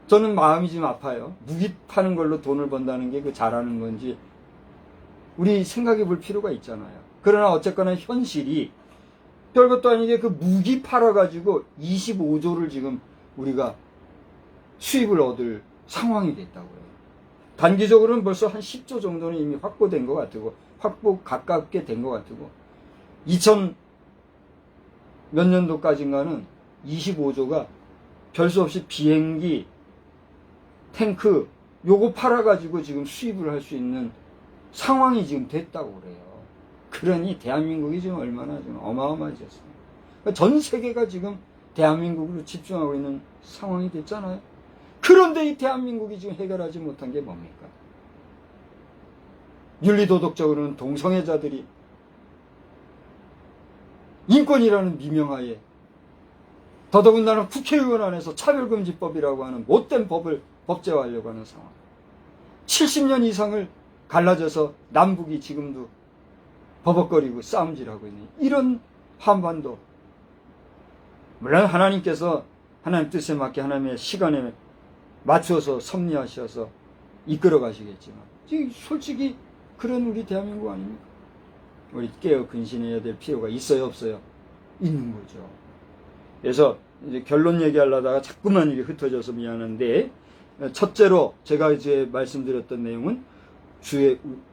저는 마음이 좀 아파요. 무기 파는 걸로 돈을 번다는 게 그 잘하는 건지 우리 생각해 볼 필요가 있잖아요. 그러나 어쨌거나 현실이 별것도 아니게 그 무기 팔아가지고 25조를 지금 우리가 수입을 얻을 상황이 됐다고요. 단기적으로는 벌써 한 10조 정도는 이미 확보된 것 같고 확보 가깝게 된 것 같고 2000 몇 년도까지인가는 25조가 별 수 없이 비행기, 탱크 요거 팔아가지고 지금 수입을 할 수 있는 상황이 지금 됐다고 그래요. 그러니 대한민국이 지금 얼마나 좀 어마어마해졌어요. 전 세계가 지금 대한민국으로 집중하고 있는 상황이 됐잖아요. 그런데 이 대한민국이 지금 해결하지 못한 게 뭡니까? 윤리도덕적으로는 동성애자들이 인권이라는 미명하에 더더군다나 국회의원 안에서 차별금지법이라고 하는 못된 법을 법제화하려고 하는 상황. 70년 이상을 갈라져서 남북이 지금도 버벅거리고 싸움질하고 있는 이런 한반도. 물론 하나님께서 하나님 뜻에 맞게 하나님의 시간에 맞춰서 섭리하셔서 이끌어 가시겠지만 지금 솔직히 그런 우리 대한민국 아닙니까? 우리 깨어 근신해야 될 필요가 있어요, 없어요? 있는 거죠. 그래서 이제 결론 얘기하려다가 자꾸만 이게 흩어져서 미안한데, 첫째로 제가 이제 말씀드렸던 내용은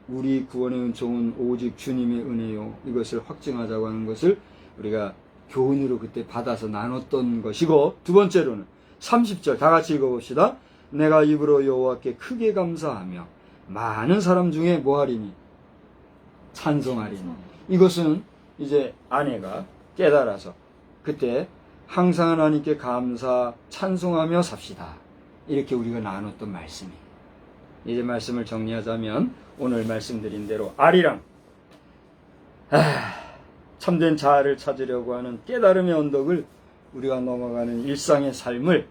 우리 구원의 은총은 오직 주님의 은혜요, 이것을 확증하자고 하는 것을 우리가 교훈으로 그때 받아서 나눴던 것이고, 두 번째로는 30절 다 같이 읽어봅시다. 내가 입으로 여호와께 크게 감사하며 많은 사람 중에 뭐하리니? 찬송하리니. 이것은 이제 아내가 깨달아서 그때 항상 하나님께 감사 찬송하며 삽시다, 이렇게 우리가 나눴던 말씀이에요. 이제 말씀을 정리하자면 오늘 말씀드린 대로 아리랑, 참된 자아를 찾으려고 하는 깨달음의 언덕을 우리가 넘어가는 일상의 삶을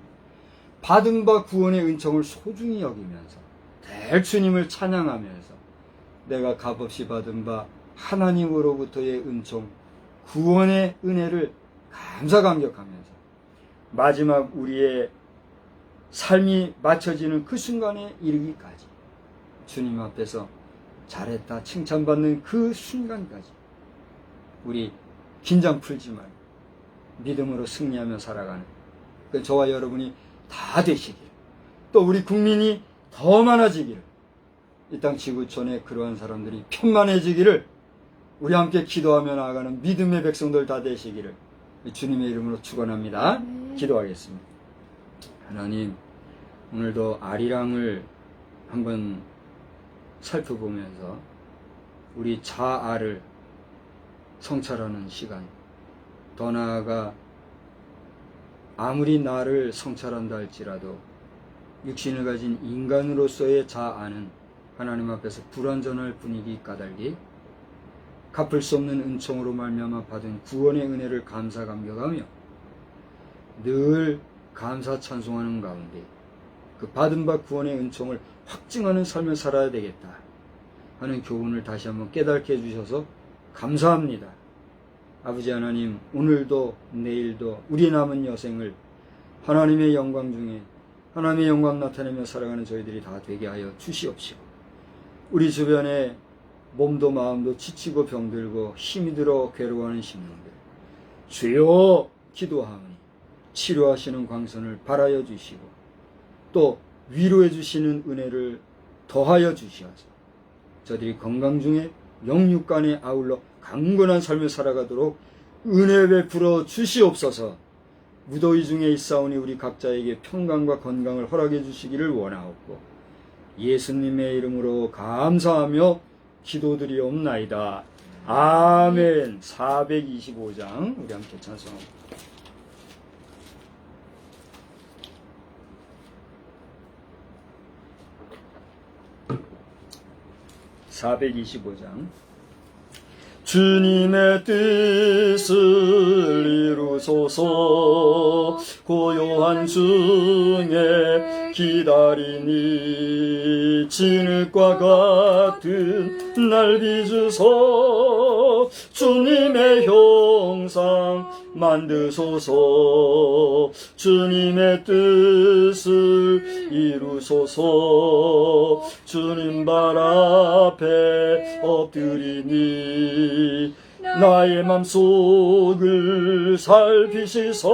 받은 바 구원의 은총을 소중히 여기면서 늘 주님을 찬양하면서 내가 값없이 받은 바 하나님으로부터의 은총, 구원의 은혜를 감사감격하면서 마지막 우리의 삶이 맞춰지는 그 순간에 이르기까지 주님 앞에서 잘했다 칭찬받는 그 순간까지 우리 긴장 풀지 말고 믿음으로 승리하며 살아가는 저와 여러분이 다 되시기를, 또 우리 국민이 더 많아지기를, 이 땅 지구촌에 그러한 사람들이 편만해지기를 우리 함께 기도하며 나아가는 믿음의 백성들 다 되시기를 주님의 이름으로 축원합니다. 기도하겠습니다. 하나님, 오늘도 아리랑을 한번 살펴보면서 우리 자아를 성찰하는 시간, 더 나아가 아무리 나를 성찰한다 할지라도 육신을 가진 인간으로서의 자아는 하나님 앞에서 불완전할 뿐이기 까닭에 갚을 수 없는 은총으로 말미암아 받은 구원의 은혜를 감사 감격하며 늘 감사 찬송하는 가운데 그 받은 바 구원의 은총을 확증하는 삶을 살아야 되겠다 하는 교훈을 다시 한번 깨닫게 해주셔서 감사합니다. 아버지 하나님, 오늘도 내일도 우리 남은 여생을 하나님의 영광 중에 하나님의 영광 나타내며 살아가는 저희들이 다 되게 하여 주시옵시고, 우리 주변에 몸도 마음도 지치고 병들고 힘이 들어 괴로워하는 심령들 주여 기도하오니 치료하시는 광선을 발하여 주시고 또 위로해 주시는 은혜를 더하여 주시어서 저들이 건강 중에 영육간에 아울러 강건한 삶을 살아가도록 은혜 베풀어 주시옵소서. 무더위 중에 있사오니 우리 각자에게 평강과 건강을 허락해 주시기를 원하옵고 예수님의 이름으로 감사하며 기도드리옵나이다. 아멘. 425장 우리 함께 찬송합니다. 425장. 주님의 뜻을 이루소서. 고요한 중에 기다리니 진흙과 같은 날 빚으소. 주님의 형상 만드소서. 주님의 뜻을 이루소서. 주님 발 앞에 엎드리니 나의 맘속을 살피시소.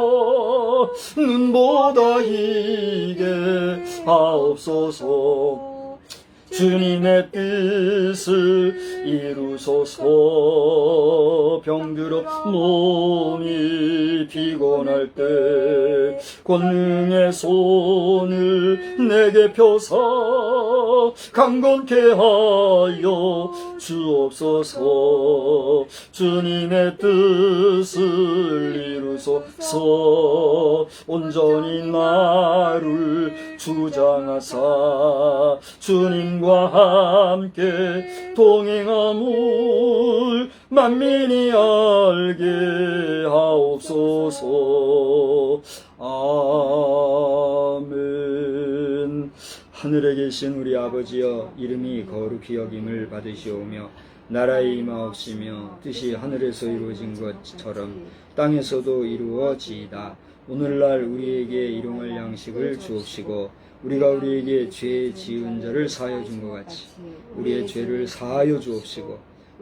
눈보다 이게 하옵소서. 주님의 뜻을 이루소서. 병들어 몸이 피곤할 때 권능의 손을 내게 펴사 강건케 하여 주옵소서. 주님의 뜻을 이루소서. 온전히 나를 주장하사 주님과 함께 동행함을 만민이 알게 하옵소서. 아멘. 하늘에 계신 우리 아버지여, 이름이 거룩히 여김을 받으시오며 나라의 임하옵시며 뜻이 하늘에서 이루어진 것처럼 땅에서도 이루어지이다. 오늘날 우리에게 일용할 양식을 주옵시고 우리가 우리에게 죄 지은 자를 사하여 준 것 같이 우리의 죄를 사하여 주옵시고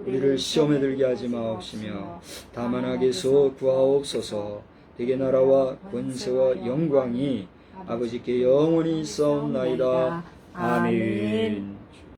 우리를 시험에 들게 하지 마옵시며 다만 악에서 구하옵소서. 대개 나라와 권세와 영광이 아버지께 영원히 있사옵나이다. 아멘.